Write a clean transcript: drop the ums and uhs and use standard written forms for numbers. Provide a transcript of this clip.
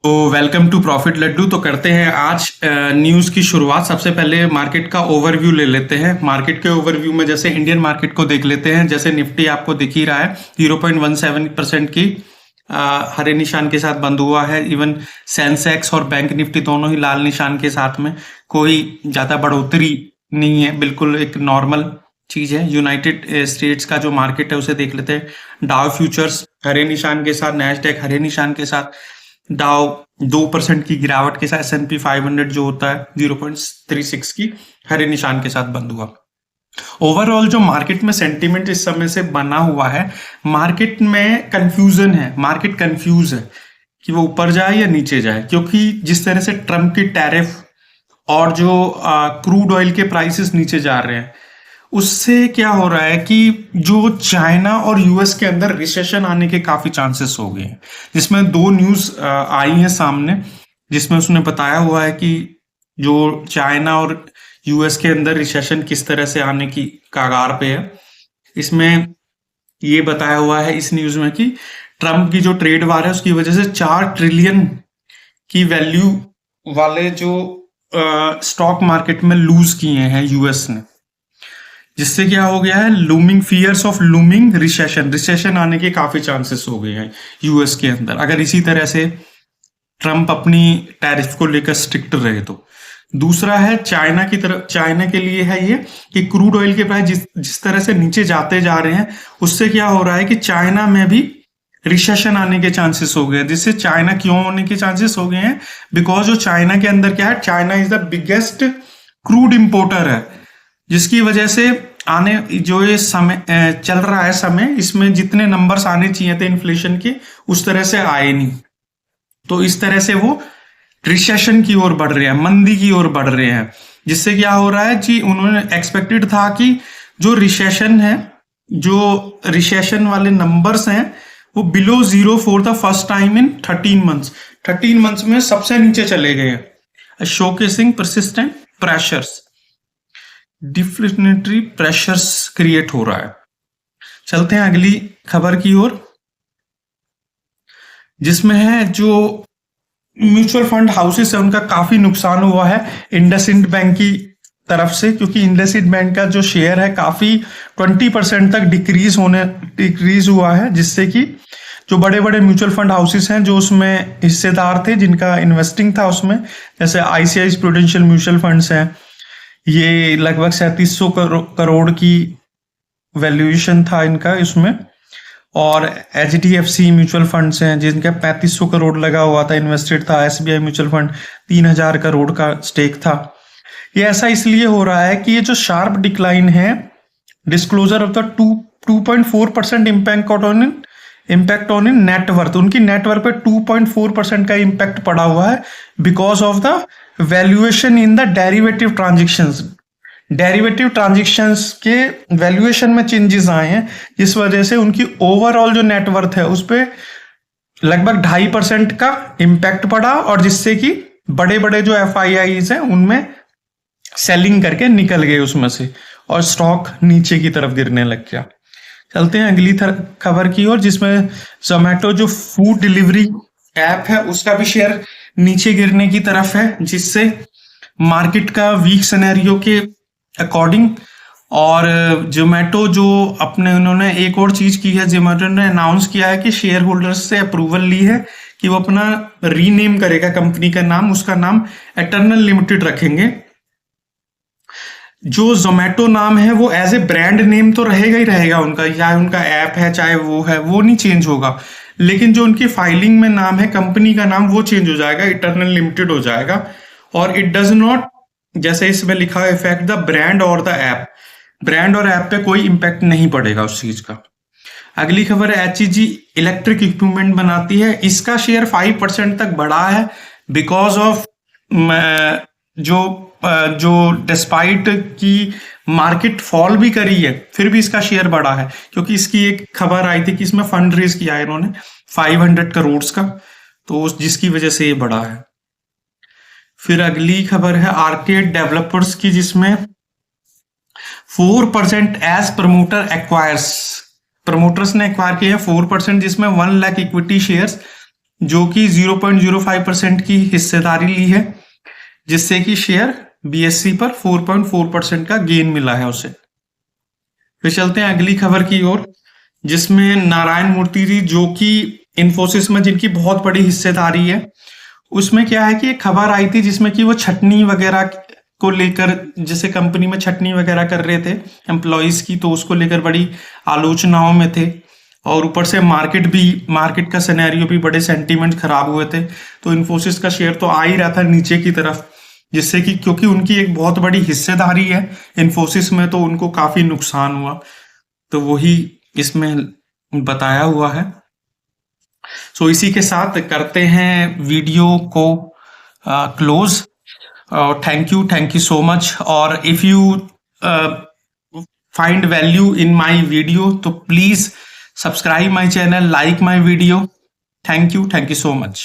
तो welcome to profit Laddu. तो करते हैं आज न्यूज़ की शुरुआत। सबसे पहले मार्केट का ओवरव्यू ले लेते हैं। मार्केट के ओवरव्यू में जैसे इंडियन मार्केट को देख लेते हैं। जैसे निफ्टी आपको दिख ही रहा है 0.17% की हरे निशान के साथ बंद हुआ है। इवन सेंसेक्स और बैंक निफ्टी दोनों ही लाल निशान के साथ में, कोई ज़्यादा बढ़ोतरी नहीं है, बिल्कुल एक नॉर्मल चीज़ है। यूनाइटेड स्टेट्स का जो मार्केट है उसे देख लेते हैं। डाउ फ्यूचर्स हरे निशान के साथ, नैस्डैक हरे निशान के साथ, डाउ 2% की गिरावट के साथ, S&P 500 जो होता है 0.36 की हरे निशान के साथ बंद हुआ। ओवरऑल जो मार्केट में सेंटीमेंट इस समय से बना हुआ है, मार्केट में कंफ्यूजन है, मार्केट कंफ्यूज है कि वो ऊपर जाए या नीचे जाए, क्योंकि जिस तरह से ट्रम्प की टैरिफ और जो क्रूड ऑयल के प्राइसेस नीचे जा रहे हैं, उससे क्या हो रहा है कि जो चाइना और यूएस के अंदर रिसेशन आने के काफी चांसेस हो गए हैं। जिसमें दो न्यूज आई हैं सामने, जिसमें उसने बताया हुआ है कि जो चाइना और यूएस के अंदर रिसेशन किस तरह से आने की कगार पे है। इसमें ये बताया हुआ है इस न्यूज में कि ट्रम्प की जो ट्रेड वार है उसकी वजह से 4 ट्रिलियन की वैल्यू वाले जो स्टॉक मार्केट में लूज किए हैं यूएस ने, जिससे क्या हो गया है, looming fears of looming recession आने के काफी चांसेस हो गए हैं यूएस के अंदर, अगर इसी तरह से ट्रम्प अपनी टैरिफ को लेकर स्ट्रिक्ट रहे तो। दूसरा है चाइना की तरफ, चाइना के लिए है ये कि क्रूड ऑयल के प्राइस जिस तरह से नीचे जाते जा रहे हैं, उससे क्या हो रहा है कि चाइना में भी रिसेशन आने के चांसेस हो गए। जिससे चाइना क्यों होने के चांसेस हो गए हैं, बिकॉज जो चाइना के अंदर क्या है, China is the biggest crude importer है, जिसकी वजह से आने जो ये समय चल रहा है समय, इसमें जितने नंबर्स आने चाहिए थे इन्फ्लेशन के, उस तरह से आए नहीं। तो इस तरह से वो रिसेशन की ओर बढ़ रहे हैं, मंदी की ओर बढ़ रहे हैं। जिससे क्या हो रहा है कि उन्होंने एक्सपेक्टेड था कि जो रिसेशन है, जो रिसेशन वाले नंबर्स हैं, वो below 0 for the first time in 13 months में सबसे नीचे चले गए हैं, showcasing persistent pressures, deflationary pressures create हो रहा है। चलते हैं अगली खबर की ओर, जिसमें है जो म्यूचुअल फंड हाउसेस है उनका काफी नुकसान हुआ है इंडसइंड बैंक की तरफ से, क्योंकि इंडसइंड बैंक का जो शेयर है काफी 20% तक डिक्रीज हुआ है। जिससे कि जो बड़े बड़े म्यूचुअल फंड हाउसेस हैं जो उसमें हिस्सेदार थे, जिनका इन्वेस्टिंग था उसमें, जैसे ICICI प्रूडेंशियल म्यूचुअल फंड्स हैं, ये लगभग 3700 करोड़ की वैल्यूएशन था इनका इसमें, और HDFC म्यूचुअल फंड्स हैं जिनका 3500 करोड़ लगा हुआ था, इन्वेस्टेड था। SBI म्यूचुअल फंड 3000 करोड़ का स्टेक था। ये ऐसा इसलिए हो रहा है कि ये जो शार्प डिक्लाइन है, disclosure of the 2.4% impact on in net worth, उनकी नेटवर्थ पे 2.4% का इम्पैक्ट पड़ा हुआ है because of the valuation in the derivative transactions के वैल्यूएशन में चेंजेस आए हैं, जिस वजह से उनकी ओवरऑल जो नेटवर्थ है उस पर लगभग 2.5% का इम्पैक्ट पड़ा, और जिससे कि बड़े बड़े जो FIIs हैं उनमें सेलिंग करके निकल गए उसमें से, और स्टॉक नीचे की तरफ गिरने लग गया। चलते हैं अगली खबर की ओर, जिसमें जोमेटो जो फूड डिलीवरी ऐप है उसका भी शेयर नीचे गिरने की तरफ है, जिससे मार्केट का वीक सिनेरियो के अकॉर्डिंग। और जोमेटो जो उन्होंने एक और चीज की है, जोमेटो ने अनाउंस किया है कि शेयर होल्डर्स से अप्रूवल ली है कि वो अपना रीनेम करेगा कंपनी का नाम, उसका नाम एटर्नल लिमिटेड रखेंगे। जो जोमेटो नाम है वो एज ए ब्रांड नेम तो रहेगा ही रहेगा उनका, चाहे उनका ऐप है चाहे वो है, वो नहीं चेंज होगा। लेकिन जो उनकी फाइलिंग में नाम है कंपनी का नाम, वो चेंज हो जाएगा, इटर्नल लिमिटेड हो जाएगा। और इट डज नॉट, जैसे इसमें लिखा है, इफेक्ट द ब्रांड और द ऐप, ब्रांड और ऐप पे कोई इंपैक्ट नहीं पड़ेगा उस चीज का। अगली खबर है HEG इलेक्ट्रिक इक्विपमेंट बनाती है, इसका शेयर 5% तक बढ़ा है बिकॉज ऑफ जो डिस्पाइट की मार्केट फॉल भी करी है, फिर भी इसका शेयर बढ़ा है, क्योंकि इसकी एक खबर आई थी कि इसमें फंड रेज किया है इन्होंने 500 करोड़ का, तो जिसकी वजह से ये बढ़ा है। फिर अगली खबर है आर्केड डेवलपर्स की, जिसमें 4% एज प्रमोटर एक्वायर्स, प्रमोटर्स ने एक्वायर किए हैं 4%, जिसमें 1 लाख इक्विटी शेयर्स जो कि 0.05% की हिस्सेदारी ली है, जिससे कि शेयर बीएससी पर 4.4% का गेन मिला है उसे। फिर चलते हैं अगली खबर की ओर, जिसमें नारायण मूर्ति जी, जो कि इन्फोसिस में जिनकी बहुत बड़ी हिस्सेदारी है, उसमें क्या है कि एक खबर आई थी जिसमें कि वो छटनी वगैरह को लेकर, जैसे कंपनी में छटनी वगैरह कर रहे थे एम्प्लॉयज की, तो उसको लेकर बड़ी आलोचनाओं में थे। और ऊपर से मार्केट का सिनेरियो भी, बड़े सेंटीमेंट खराब हुए थे, तो इन्फोसिस का शेयर तो आ ही रहा था नीचे की तरफ, जिससे कि क्योंकि उनकी एक बहुत बड़ी हिस्सेदारी है इन्फोसिस में, तो उनको काफी नुकसान हुआ। तो वही इसमें बताया हुआ है। सो इसी के साथ करते हैं वीडियो को close. Thank you so much. और if you find value in my video, तो please subscribe my channel, like my video. Thank you so much.